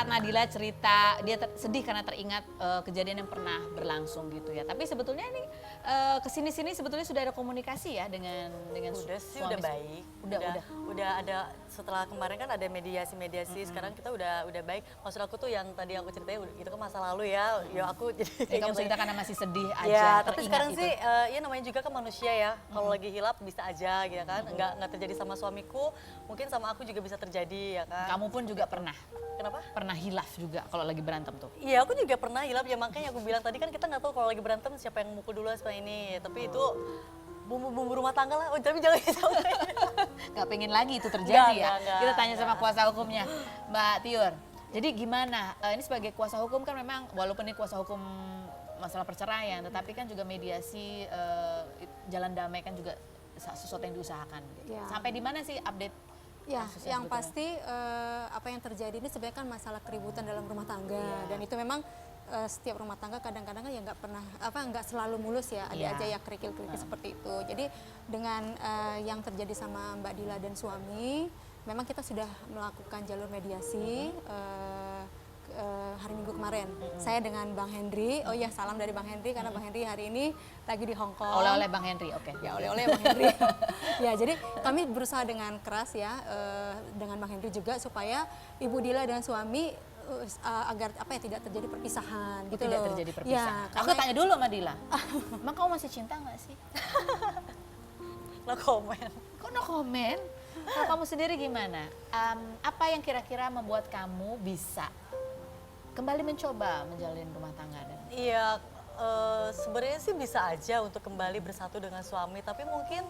saat Nadila cerita dia sedih karena teringat kejadian yang pernah berlangsung gitu ya. Tapi sebetulnya ini kesini-sini sebetulnya sudah ada komunikasi ya dengan Udah sih, suami. udah baik. Udah ada, setelah kemarin kan ada mediasi-mediasi, sekarang kita udah baik. Maksud aku tuh yang tadi aku ceritain itu kan masa lalu ya. Ya aku jadi Kamu cerita karena masih sedih aja, ya, tapi teringat sekarang gitu. sih ya namanya juga kan manusia ya. Kalau lagi hilap bisa aja gitu kan. Nggak terjadi sama suamiku, mungkin sama aku juga bisa terjadi ya kan. Kamu pun juga pernah Kenapa? hilaf juga kalau lagi berantem tuh. Iya, aku juga pernah hilap ya, makanya aku bilang tadi kan kita nggak tahu kalau lagi berantem siapa yang mukul dulu siapa ini. Tapi itu bumbu-bumbu rumah tangga lah. Oh, tapi jangan sampai. Gak pengen lagi itu terjadi ya. Enggak, Kita tanya sama kuasa hukumnya, Mbak Tiur. Jadi gimana? Ini sebagai kuasa hukum kan memang walaupun ini kuasa hukum masalah perceraian, tetapi kan juga mediasi jalan damai kan juga sesuatu yang diusahakan. Gitu. Ya. Sampai di mana sih update? Ya, kasusnya yang sebetulnya? pasti apa yang terjadi ini sebenarnya kan masalah keributan dalam rumah tangga dan itu memang setiap rumah tangga kadang-kadang ya nggak selalu mulus ya, ada aja ya kerikil-kerikil seperti itu. Jadi dengan yang terjadi sama Mbak Dila dan suami, memang kita sudah melakukan jalur mediasi hari Minggu kemarin. Saya dengan Bang Henry, oh iya salam dari Bang Henry karena Bang Henry hari ini lagi di Hong Kong. Oleh-oleh Bang Henry, oke. Ya oleh-oleh Bang Henry. Ya jadi kami berusaha dengan keras ya dengan Bang Henry juga supaya Ibu Dila dan suami agar tidak terjadi perpisahan gitu Tidak loh. terjadi perpisahan. Ya, Aku tanya dulu sama Dila, emang kamu masih cinta nggak sih? No comment. Kok no comment? Kalau kamu sendiri gimana? Apa yang kira-kira membuat kamu bisa kembali mencoba menjalin rumah tangga? Iya, sebenarnya sih bisa aja untuk kembali bersatu dengan suami, tapi mungkin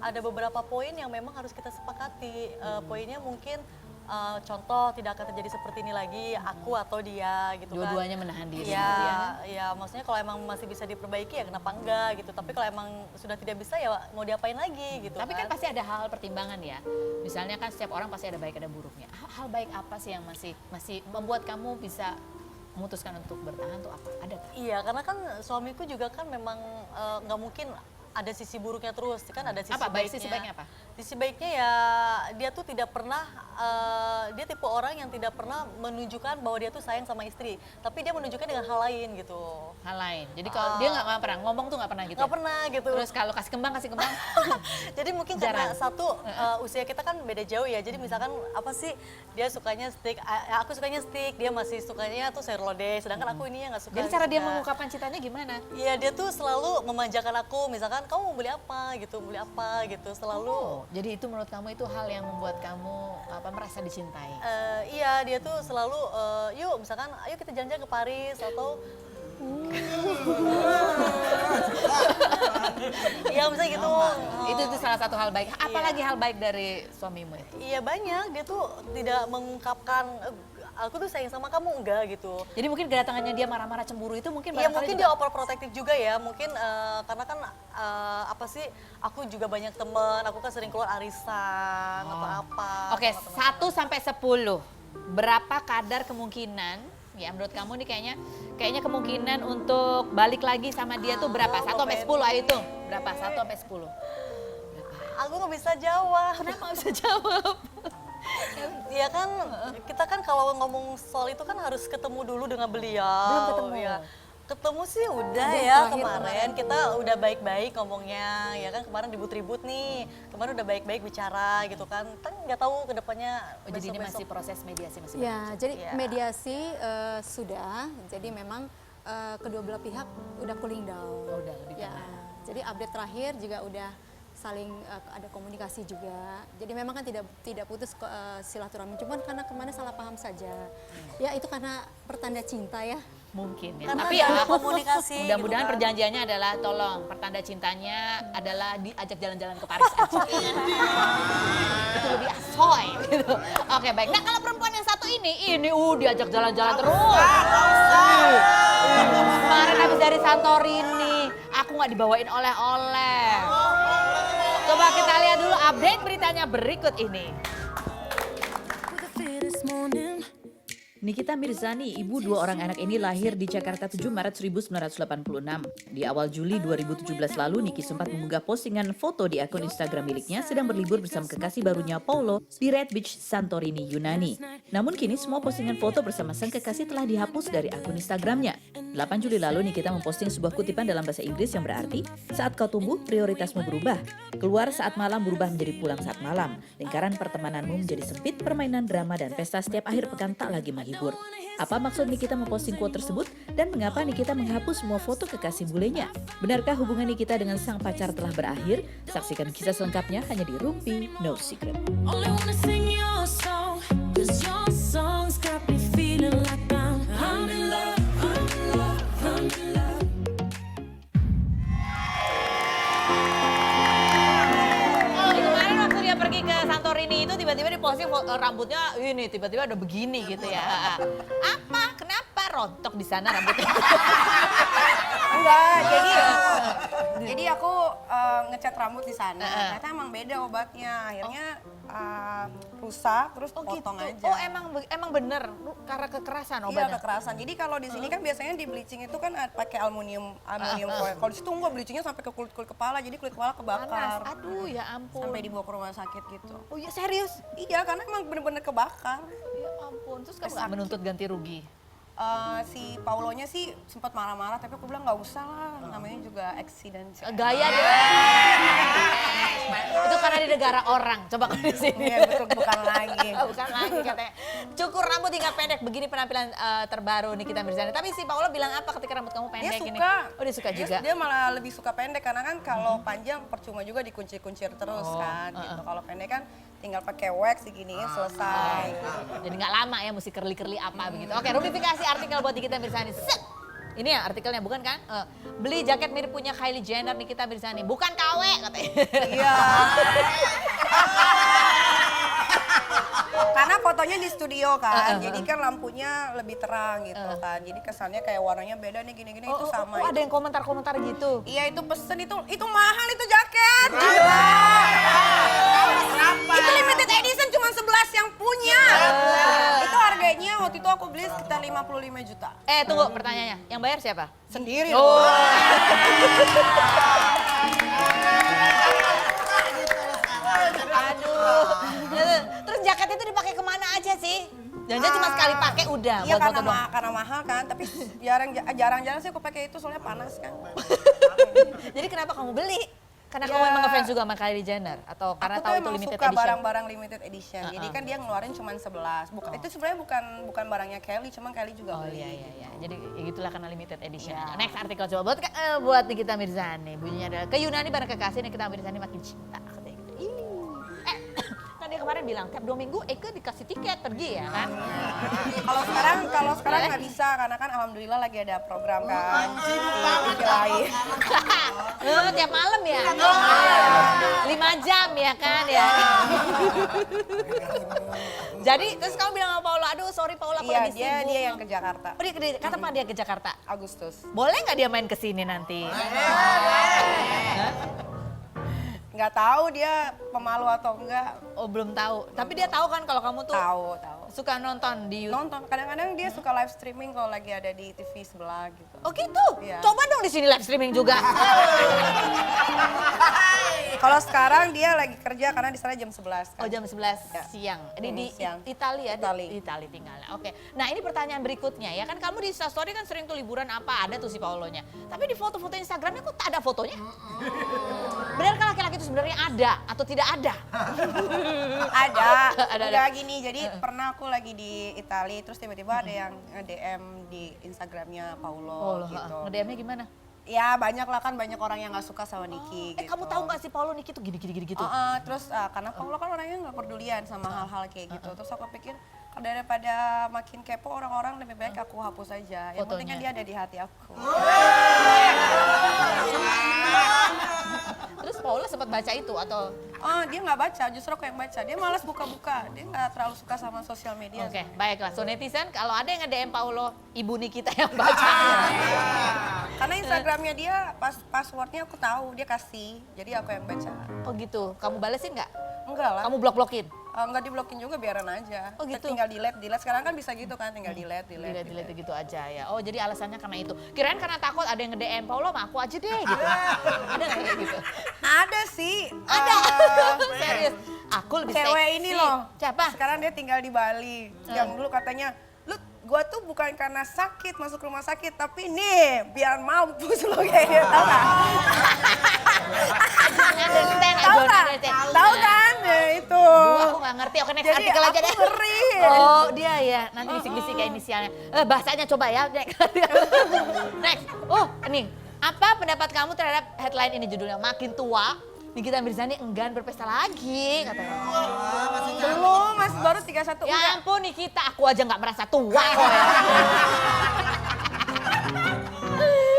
ada beberapa poin yang memang harus kita sepakati. Poinnya mungkin contoh tidak akan terjadi seperti ini lagi, aku atau dia gitu kan. Dua-duanya menahan diri. Iya, gitu ya. ya maksudnya kalau emang masih bisa diperbaiki ya kenapa enggak gitu. Tapi kalau emang sudah tidak bisa ya mau diapain lagi gitu. Tapi kan pasti ada hal pertimbangan ya. Misalnya kan setiap orang pasti ada baik ada buruknya. Hal baik apa sih yang masih membuat kamu bisa memutuskan untuk bertahan tuh apa? Ada tak? Iya, karena kan suamiku juga kan memang nggak mungkin ada sisi buruknya terus, kan ada sisi Apa baik baiknya. sisi baiknya apa? Sisi baiknya ya dia tuh tidak pernah, dia tipe orang yang tidak pernah menunjukkan bahwa dia tuh sayang sama istri, tapi dia menunjukkan dengan hal lain gitu. Hal lain. Jadi kalau dia nggak pernah ngomong tuh nggak pernah gitu. Nggak ya? pernah gitu. Terus kalau kasih kembang. Jadi mungkin Jarang. karena satu usia kita kan beda jauh ya. Jadi misalkan apa sih dia sukanya steak, aku sukanya steak, dia masih sukanya tuh sayur lodeh, sedangkan aku ini yang nggak suka. Jadi cara dia suka. mengungkapkan cintanya gimana? Iya, dia tuh selalu memanjakan aku, misalkan kamu mau beli apa gitu, selalu. Oh, jadi itu menurut kamu itu hal yang membuat kamu merasa dicintai? Iya, dia tuh selalu yuk misalkan ayo kita jalan-jalan ke Paris atau iya misalnya gitu. Itu salah satu hal baik. Apalagi hal baik dari suamimu itu? Iya banyak, dia tuh tidak mengungkapkan aku tuh sayang sama kamu enggak gitu. Jadi mungkin kedatangannya dia marah-marah cemburu itu mungkin Iya barangkali mungkin juga- dia overprotective juga ya, mungkin karena kan apa sih, aku juga banyak temen, aku kan sering keluar arisan atau apa. Oke, sama teman-teman. 1 sampai 10. Berapa kadar kemungkinan ya menurut kamu nih kayaknya kemungkinan untuk balik lagi sama dia tuh berapa? 1 sampai 10 ayo hitung. Berapa? 1 sampai 10. Aku nggak bisa jawab. Kenapa nggak bisa jawab? Ya kan, kita kan kalau ngomong soal itu kan harus ketemu dulu dengan beliau. Belum ketemu. Ya. Ketemu sih udah Udah, ya terakhir kemarin, kita udah baik-baik ngomongnya, ya kan kemarin ribut-ribut nih, kemarin udah baik-baik bicara gitu kan, nggak tahu kedepannya Oh, jadi ini masih proses mediasi masih Ya, jadi Iya. mediasi sudah, jadi memang kedua belah pihak udah cooling down. Oh, udah lebih Ya, tenang. jadi update terakhir juga udah saling ada komunikasi juga. Jadi memang kan tidak putus silaturahmi, cuman karena kemana salah paham saja. Ya itu karena pertanda cinta ya. mungkin ya. Karena Tapi ada ya komunikasi mudah-mudahan gitu kan. perjanjiannya adalah tolong pertanda cintanya adalah diajak jalan-jalan ke Paris aja. Itu lebih asoy gitu. Oke baik. Nah kalau perempuan yang satu ini diajak jalan-jalan terus. Kemarin habis dari Santorini, aku nggak dibawain oleh-oleh. Coba kita lihat dulu update beritanya berikut ini. With a fear this morning, Nikita Mirzani, ibu 2 orang anak ini lahir di Jakarta 7 Maret 1986. Di awal Juli 2017 lalu, Niki sempat mengunggah postingan foto di akun Instagram miliknya sedang berlibur bersama kekasih barunya Paulo di Red Beach, Santorini, Yunani. Namun kini semua postingan foto bersama sang kekasih telah dihapus dari akun Instagramnya. 8 Juli lalu, Nikita memposting sebuah kutipan dalam bahasa Inggris yang berarti, "Saat kau tumbuh, prioritasmu berubah. Keluar saat malam berubah menjadi pulang saat malam. Lingkaran pertemananmu menjadi sempit, permainan drama dan pesta setiap akhir pekan tak lagi menghibur." Apa maksud Nikita memposting quote tersebut dan mengapa Nikita menghapus semua foto kekasih bulenya? Benarkah hubungan Nikita dengan sang pacar telah berakhir? Saksikan kisah selengkapnya hanya di Rumpi No Secret. Only wanna sing your song, 'cause your songs got me feeling like I'm in love, I'm in love, I'm in love. Oh, kemarin waktu dia pergi ke Santorini itu tiba-tiba diposting rambutnya ini tiba-tiba udah begini gitu ya. Apa? Kenapa rontok di sana rambutnya? Enggak, jadi aku ngecat rambut di sana. Ternyata emang beda obatnya. Akhirnya rusak terus potong aja. Oh, emang bener karena kekerasan Iya, obatnya. kekerasan. Jadi kalau di sini kan biasanya di bleaching itu kan pakai aluminium foil. Kalau di situ enggak, bleachingnya sampai ke kulit kepala. Jadi kulit kepala Panas. kebakar. Aduh, ya ampun. Sampai dibawa ke rumah sakit gitu. Oh iya, serius? Iya, karena emang bener-bener kebakar. Ya ampun. Terus kamu nggak menuntut ganti rugi? Si Paulonya sih sempat marah-marah, tapi aku bilang nggak usah lah, namanya juga accident. Gaya deh. Itu karena di negara orang. Coba kalau di sini. Iya, betul, bukan lagi. Bukan lagi katanya. Cukur rambut hingga pendek. Begini penampilan terbaru Nikita Mirzani. Tapi si Paulo bilang apa ketika rambut kamu pendek Dia ini? suka. Oh, dia suka juga. Dia malah lebih suka pendek karena kan kalau panjang percuma juga dikuncir-kuncir terus kan gitu. Kalau pendek kan tinggal pakai wax diginiin selesai. Jadi nggak lama ya mesti curly-curly apa begitu. Oke, rubifikasi artikel buat Nikita Mirzani. Set. Ini ya artikelnya bukan kan? Beli jaket mirip punya Kylie Jenner Nikita Mirzani. Bukan KW katanya. Iya. Karena fotonya di studio kan, jadi kan lampunya lebih terang gitu kan. Jadi kesannya kayak warnanya beda nih gini-gini itu sama. Oh, ada yang komentar-komentar gitu. Iya, itu pesen itu mahal itu jaket. Gila. Itu limited edition cuma 11 yang punya. Itu harganya waktu itu aku beli sekitar 55 juta. Tunggu pertanyaannya. Yang bayar siapa? Sendiri. Oh. Aduh. Terus jaket itu dipakai kemana aja sih? Jangan cuma sekali pakai udah. Iya, buat foto doang. karena mahal kan, tapi jarang-jarang sih aku pakai itu soalnya panas kan. Jadi kenapa kamu beli? Karena Ya. kamu memang ngefans juga sama Kylie Jenner atau karena Aku tahu tuh itu emang limited suka edition? barang-barang limited edition. Jadi kan dia ngeluarin cuma 11. Itu sebenarnya bukan barangnya Kelly, cuma Kelly juga Oh beli. iya. Jadi ya gitulah karena limited edition. Next artikel coba buat Nikita Mirzani. Bunyinya adalah ke Yunani bareng kekasih Nikita Mirzani makin cinta. Katanya gitu. Kan dia kemarin bilang tiap 2 minggu Eke dikasih tiket pergi ya kan? Kalau sekarang nggak bisa karena kan alhamdulillah lagi ada program kan di TV lain. Tiap malam ya? 5 jam ya kan ya? Jadi terus kamu bilang sama Paula, aduh sorry Paula aku Iya, lagi sibuk. dia yang ke Jakarta. Oh, kapan dia ke Jakarta? Agustus. Boleh nggak dia main ke sini nanti? Nggak tahu dia pemalu atau enggak. Oh belum tahu. Tapi dia tahu kan kalau kamu tuh Tahu. suka nonton di YouTube. Nonton. Kadang-kadang dia suka live streaming kalau lagi ada di TV sebelah gitu. Oh gitu? Iya. Coba dong di sini live streaming juga. Kalau sekarang dia lagi kerja karena di sana jam 11 kan. Oh jam 11 siang. Ini di siang. Italia ya? Itali. Itali tinggalnya. Oke. Nah ini pertanyaan berikutnya ya kan kamu di Instastory kan sering tuh liburan apa ada tuh si Paulonya. Tapi di foto-foto Instagramnya kok tak ada fotonya? Benarkah laki-laki itu sebenarnya ada atau tidak ada? Ada. Udah gini, jadi pernah aku lagi di Itali terus tiba-tiba ada yang nge-DM di Instagramnya Paulo gitu. Nge-DM-nya gimana? Ya banyak lah kan, banyak orang yang nggak suka sama Niki gitu. Kamu tahu nggak sih Paulo Niki tuh gini gitu? Terus karena Paulo kan orangnya nggak pedulian sama hal-hal kayak gitu. Terus aku pikir daripada makin kepo orang-orang lebih baik aku hapus aja. Yang penting kan dia ada di hati aku. Terus Paula sempat baca itu atau? Dia nggak baca, justru aku yang baca. Dia malas buka-buka, dia nggak terlalu suka sama sosial media. Oke, baiklah. So netizen, kalau ada yang nge-DM Paulo, ibu Nikita yang baca. Karena Instagramnya dia, passwordnya aku tahu, dia kasih. Jadi aku yang baca. Oh gitu, kamu balesin nggak? Enggak lah. Kamu blok-blokin? Nggak diblokin juga, biaran aja. Oh, gitu? Tinggal delete. Sekarang kan bisa gitu kan, tinggal delete. Delete gitu aja ya. Oh jadi alasannya karena itu. Kirain karena takut ada yang nge-DM, Paula sama aku aja deh gitu. Ada nggak kayak gitu? Ada sih. Ada. Serius. Aku lebih Cewek seksi. ini loh. Siapa? Sekarang dia tinggal di Bali. Yang dulu katanya, lu gua tuh bukan karena sakit masuk rumah sakit, tapi nih biar mampus lo kayak gitu, tau gak? Tahu kan? Ya, itu. Aku nggak ngerti. Oke next Jadi artikel aja aku deh. ngeri. Oh dia ya. Nanti bisik-bisik kayak inisialnya. Bahasanya coba ya. Next. Oh ini. Apa pendapat kamu terhadap headline ini, judulnya makin tua Nikita Mirzani enggan berpesta lagi katanya. Belum, masih baru 31. Ya ampun Nikita, aku aja nggak merasa tua kok ya.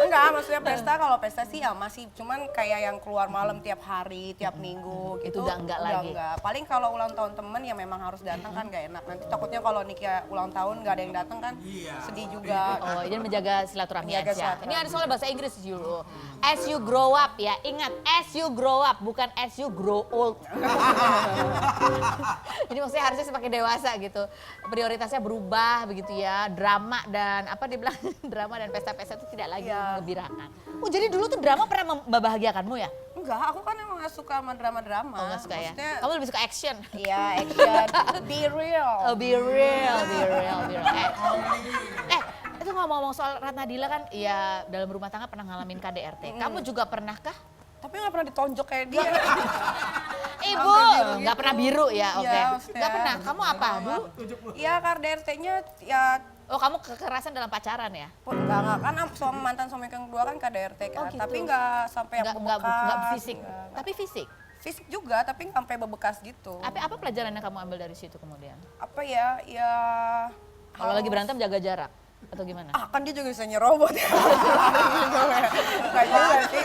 Enggak, maksudnya pesta, kalau pesta sih ya masih cuman kayak yang keluar malam tiap hari, tiap minggu gitu. Itu udah enggak lagi. Enggak. Paling kalau ulang tahun temen ya memang harus datang kan gak enak. Nanti takutnya kalau Nikia ulang tahun gak ada yang datang kan sedih juga. Oh, jadi menjaga silaturahmi Menjaga aja. silaturahmi. Ini ada soal bahasa Inggris dulu. As you grow up ya, ingat as you grow up bukan as you grow old. Jadi maksudnya harusnya semakin dewasa gitu. Prioritasnya berubah begitu ya. Drama dan apa dia bilang drama dan pesta-pesta itu tidak lagi menggembirakan. Oh, jadi dulu tuh drama pernah membahagiakanmu ya? Enggak, aku kan emang gak suka sama drama-drama. Oh, nggak suka ya. Maksudnya, Kamu lebih suka action. iya, action. Be real. Oh, be real, be real, be real. Itu ngomong-ngomong soal Ratna Dila kan, ya dalam rumah tangga pernah ngalamin KDRT. Kamu juga pernahkah? Tapi gak pernah ditonjok kayak dia. Ibu, nggak pernah biru ya, oke. Iya, maksudnya. Nggak pernah. Kamu apa dulu? Iya, KDRT-nya ya Oh, kamu kekerasan dalam pacaran ya? enggak kan mantan suami yang kedua kan KDRT kan. Oh, gitu. Tapi enggak sampai yang Nggak bebekas. fisik, Enggak. tapi fisik. Fisik juga, tapi nggak sampai bebekas gitu. Apa pelajaran yang kamu ambil dari situ kemudian? Apa ya, Kalau lagi berantem jaga jarak atau gimana? kan dia juga bisa nyerobot ya. Nggak juga sih.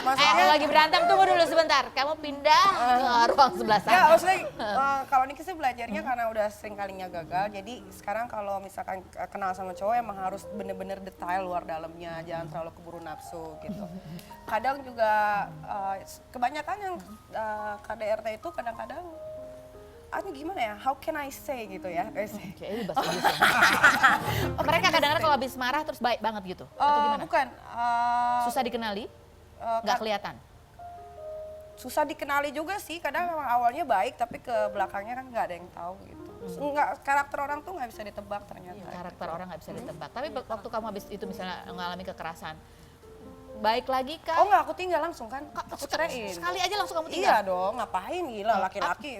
Maksudnya, Kalau lagi berantem tunggu dulu sebentar. Kamu pindah ke ruang sebelah sana. ya maksudnya kalau Niki sih belajarnya karena udah sering kalinya gagal. Jadi sekarang kalau misalkan kenal sama cowok emang harus bener-bener detail luar dalamnya. Jangan terlalu keburu nafsu gitu. Kadang juga kebanyakan yang KDRT itu kadang-kadang gimana ya, how can I say gitu ya. Oke, ini bahasa Inggris ya. Mereka kadang-kadang kalau habis marah terus baik banget gitu? Atau gimana? Bukan. Susah dikenali? Nggak kelihatan? Susah dikenali juga sih, kadang memang awalnya baik tapi ke belakangnya kan nggak ada yang tahu gitu. Nggak, karakter orang tuh nggak bisa ditebak ternyata. Karakter orang nggak bisa ditebak. Tapi waktu kamu habis itu misalnya mengalami kekerasan, baik lagi kah? Oh nggak, aku tinggal langsung kan, aku ceraiin. Sekali aja langsung kamu tinggal? Iya dong, ngapain gila laki-laki.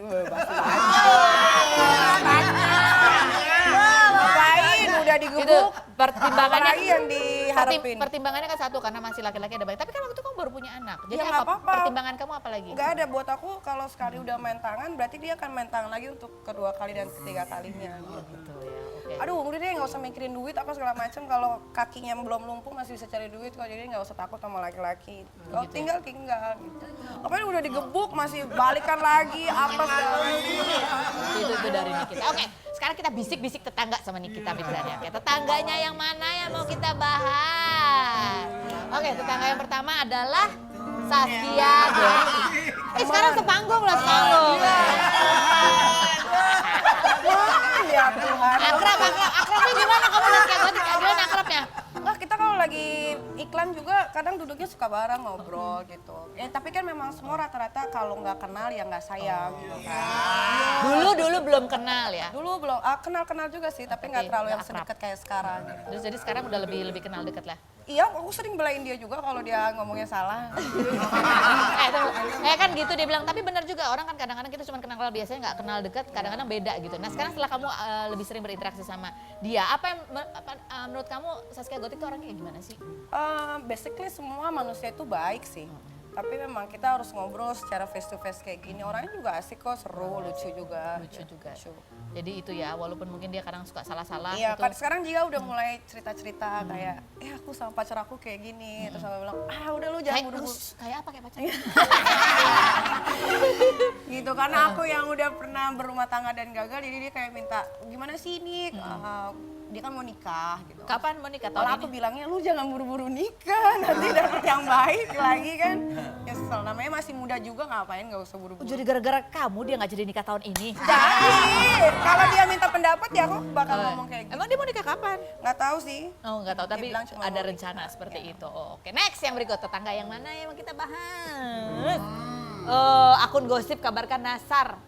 Ngapain udah Itu digebuk, pertimbangannya apalagi yang diharapin. Pertimbangannya kan satu karena masih laki-laki ada baik. Tapi kan waktu itu kamu baru punya anak. Jadi Ya, nggak apa apa-apa. pertimbangan kamu apa lagi? Nggak ada, buat aku kalau sekali udah main tangan berarti dia akan main tangan lagi untuk kedua kali dan ketiga kalinya gitu. Gitu ya. Oke. Aduh, udah deh nggak usah mikirin duit apa segala macam. Kalau kakinya belum lumpuh masih bisa cari duit kok, jadi nggak usah takut sama laki-laki. Kalau tinggal gitu. Apalagi udah digebuk masih balikan lagi apa segala macam. Itu dari Nikita. Oke, sekarang kita bisik-bisik tetangga sama Nikita Mirzani. Oke, tetangganya yang mana yang mau kita bahas? Oke, tetangga yang pertama adalah Saskia Gotik. Sekarang sepanggung loh, sepanggung. Ya Tuhan. Akrabnya gimana kamu Saskia Gotik? Gimana akrabnya? Enggak, kita kalau lagi iklan juga kadang duduknya suka bareng ngobrol gitu. Ya tapi kan memang semua rata-rata kalau nggak kenal ya nggak sayang gitu kan. Dulu belum kenal ya. Dulu belum, kenal-kenal juga sih, tapi nggak terlalu yang nggak akrab. sedekat kayak sekarang. Gitu. Terus jadi sekarang udah lebih kenal deket lah. Iya, aku sering belain dia juga kalau dia ngomongnya salah. Kan gitu dia bilang, tapi benar juga orang kan kadang-kadang kita cuma kenal biasanya nggak kenal dekat, kadang-kadang beda gitu. Nah sekarang setelah kamu lebih sering berinteraksi sama dia, apa yang menurut kamu Saskia Gotik itu orangnya gimana sih? Basically semua manusia itu baik sih. Tapi memang kita harus ngobrol secara face to face kayak gini. Orangnya juga asik kok, seru, lucu juga. Lucu juga. Jadi itu ya, walaupun mungkin dia kadang suka salah-salah. Iya, itu. kan sekarang dia udah mulai cerita-cerita kayak, aku sama pacar aku kayak gini. Terus aku bilang, udah lu jangan buru-buru. Kayak apa kayak pacar? Gitu, karena aku yang udah pernah berumah tangga dan gagal, jadi dia kayak minta, gimana sih ini? Dia kan mau nikah gitu. Kapan mau nikah? Kalau Tahun aku ini? bilangnya, lu jangan buru-buru nikah, nanti dapet yang baik lagi kan. Ya kesel. Namanya masih muda juga, ngapain nggak usah buru-buru. Jadi gara-gara kamu dia nggak jadi nikah tahun ini. Jadi, kalau dia minta pendapat ya aku bakal ngomong kayak gitu. Emang dia mau nikah kapan? Nggak tahu sih. Oh nggak tahu, Dia tapi bilang cuma ada mau rencana nikah. seperti Ya. itu. Oh, oke, next yang berikut, tetangga yang mana yang mau kita bahas? Akun gosip kabarkan Nasar.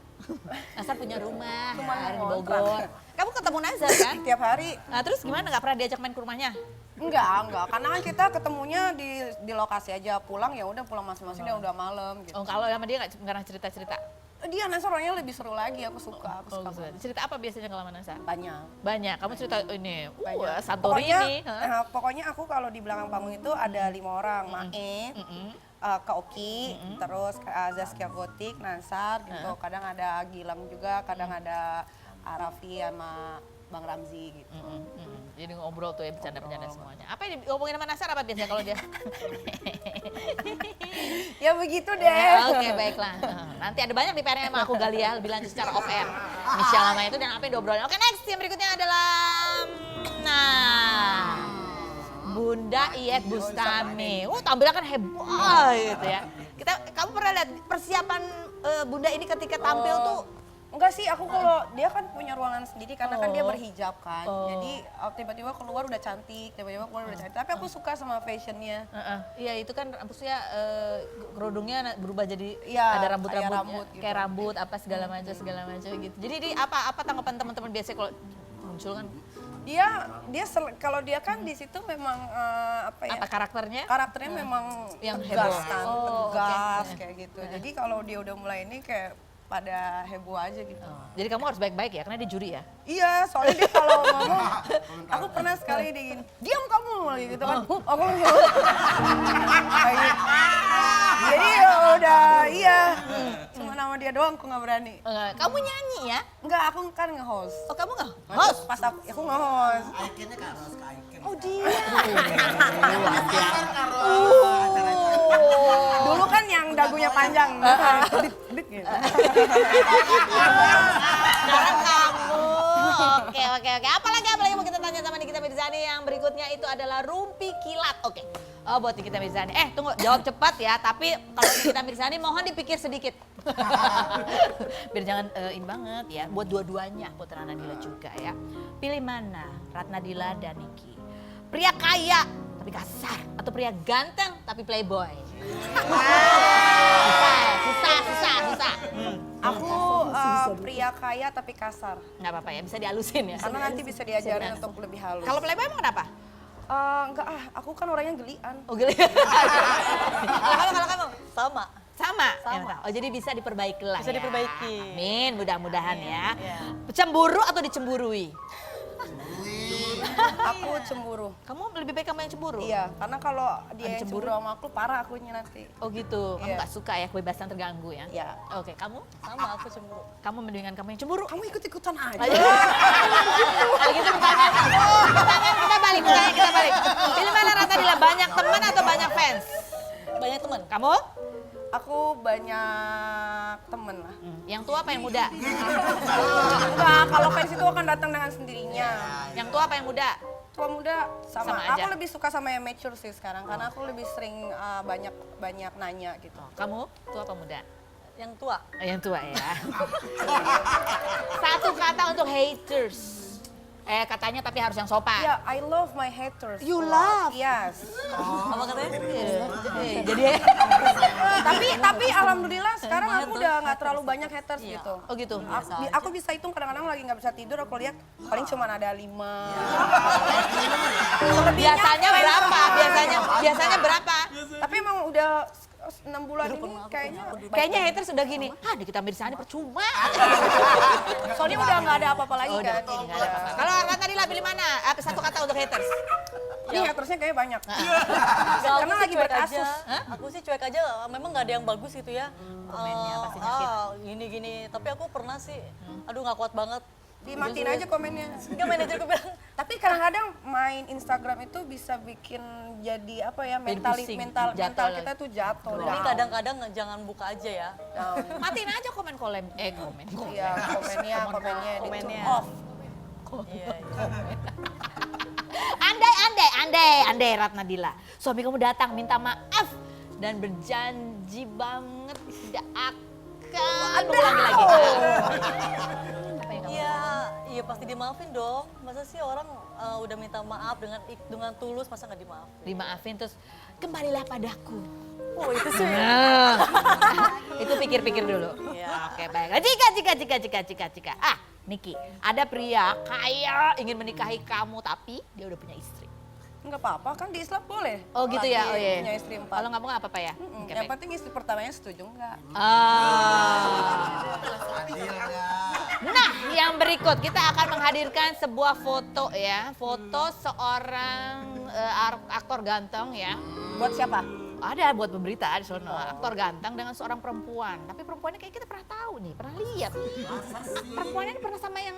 Nasar punya rumah di ngontrak. Bogor. Kamu ketemu Nazar kan? Tiap hari. Nah terus gimana, nggak pernah diajak main ke rumahnya? Enggak. Karena kan kita ketemunya di lokasi aja. Pulang ya udah pulang masing-masing, ya udah malam gitu. Oh kalau sama dia nggak pernah cerita-cerita? Dia Nasar orangnya lebih seru lagi, aku suka. Aku suka banget. Cerita apa biasanya kalau sama Nasar? Banyak. Banyak, kamu cerita ini, Banyak. Santorini. Pokoknya aku kalau di belakang panggung itu ada 5 orang. Mae, Kak Oki, terus Zaskia Gotik, Nasar gitu. Kadang ada Gilang juga, kadang ada Arafi sama Bang Ramzi gitu. Jadi ngobrol tuh ya, bercanda-bercanda semuanya. Apa yang diomongin sama Nasar apa biasanya kalau dia? Ya begitu deh. Oke, baiklah. Nanti ada banyak di PR yang mau aku gali ya, lebih lanjut secara off air. Michelle nama itu dan apa yang diobrolin. Oke, next yang berikutnya adalah Bunda Iyeth Bustami. Tampilnya kan heboh gitu ya. Kamu pernah lihat persiapan Bunda ini ketika tampil tuh? Enggak sih, aku kalau dia kan punya ruangan sendiri karena kan dia berhijab kan. Jadi tiba-tiba keluar udah cantik, tiba-tiba keluar udah cantik. Tapi aku suka sama fashionnya. Iya itu kan maksudnya kerudungnya berubah jadi Iya, ada rambut-rambut, kayak rambut gitu. kayak rambut apa segala macam gitu. Jadi apa tanggapan teman-teman biasanya kalau muncul kan? Kalau dia kan di situ memang apa ya? Apa karakternya? Karakternya memang Yang tegas heboh. kan, Oh, tegas oke. kayak gitu. Jadi kalau dia udah mulai ini kayak pada heboh aja gitu. Jadi kamu harus baik-baik ya, karena dia juri ya. Iya, soalnya dia kalau ngomong, aku pernah sekali diam kamu lagi gitu kan. Aku gitu. Kayak gitu. Jadi ya udah, iya. Cuma nama dia doang aku nggak berani. Kamu nyanyi ya? Enggak, aku kan nge-host. Oh kamu nggak? Host? Pas aku nge-host. Oh dia. Dulu kan yang dagunya panjang. Dik gitu. Sekarang kamu. Oke. Apalagi mau kita tanya sama Nikita Mirzani yang berikutnya itu adalah rumpi kilat. Oke. Oh buat Nikita Mirzani. Tunggu, jawab cepat ya. Tapi kalau Nikita Mirzani mohon dipikir sedikit. Biar jangan ini banget ya. Buat dua-duanya, buat Ratna Dila juga ya. Pilih mana? Ratna Dila dan Niki. Pria kaya tapi kasar atau pria ganteng tapi playboy? Susah. Aku pria kaya tapi kasar. Nggak apa-apa ya, bisa dihalusin ya. Karena nanti bisa diajarin untuk lebih halus. Kalau playboy emang kenapa? Enggak aku kan orangnya gelian. Oh geli. Kalau kamu Sama. sama. Oh jadi bisa diperbaiki lah. Bisa ya. diperbaiki. Amin, mudah-mudahan ya. Iya. Cemburu atau dicemburui? Aku cemburu. Kamu lebih baik kamu yang cemburu? Iya, karena kalau dia Ada yang cemburu? cemburu sama aku parah akunya nanti. Oh gitu, kamu Iya. nggak suka ya kebebasan terganggu ya? Iya. Oke, kamu? Sama aku cemburu. Kamu mendingan kamu yang cemburu? Kamu ikut-ikutan aja. Kalau gitu pertanyaan kita balik. Pilih mana Ratna Dila, banyak teman atau banyak fans? Banyak teman. Kamu? Aku banyak temen lah. Yang tua apa yang muda? Enggak, kalau fans itu akan datang dengan sendirinya. Yang tua apa yang muda? Tua muda sama. Sama aja. Aku lebih suka sama yang mature sih sekarang, karena aku lebih sering banyak nanya gitu. Kamu tua apa muda? Yang tua. Yang tua ya. Satu kata untuk haters. Katanya tapi harus yang sopan. Ya, I love my haters. You love? Yes. Apa katanya? Jadi tapi alhamdulillah sekarang aku udah nggak terlalu banyak haters gitu. oh gitu. Aku bisa hitung kadang-kadang lagi nggak bisa tidur, aku lihat paling cuma ada 5. Biasanya berapa? Biasanya berapa? Tapi emang udah 6 bulan ini Kayaknya haters sudah gini. Nikita Mirzani percuma. soalnya udah nggak ada apa-apa lagi Oh, udah, kan. nggak ada apa-apa. Kalau Ratna Dila pilih mana? Satu kata untuk haters. Ini hatersnya kayaknya banyak. Enggak, Karena lagi berkasus. Aku sih cuek aja, memang nggak ada yang bagus gitu ya. Komennya pasti nyakit. Gini. Tapi aku pernah sih, aduh nggak kuat banget. Dimatiin aja komennya. Enggak, manajerku bilang, Tapi kadang-kadang main Instagram itu bisa bikin jadi apa ya, pusing, mental jatuh kita tuh jatuh. ini down. kadang-kadang jangan buka aja ya. Down. Matiin aja komen. Iya, komennya Komennya. off. Iya. Andai Ratna Dila, suami kamu datang minta maaf dan berjanji banget tidak akan mengulangi lagi. Apa yang kamu Iya pasti dimaafin dong. Masa sih orang udah minta maaf dengan tulus, masa nggak dimaafin? dimaafin terus kembalilah padaku. Oh itu sih. Nah, itu pikir-pikir dulu. Iya. Oke, baik. Jika. Niki, ada pria kaya ingin menikahi kamu tapi dia udah punya istri. Nggak apa-apa kan di Islam boleh. Oh gitu ya, Laki oh iya. punya istri 4. Kalau nggak mau nggak apa-apa ya? Oke, Yang baik. penting istri pertamanya setuju nggak? Nah, yang berikut kita akan menghadirkan sebuah foto ya, foto seorang aktor ganteng ya. Buat siapa? Ada buat pemberitaan sono, aktor ganteng dengan seorang perempuan. Tapi perempuannya kayak kita pernah tahu nih, pernah lihat. Perempuannya ini pernah sama yang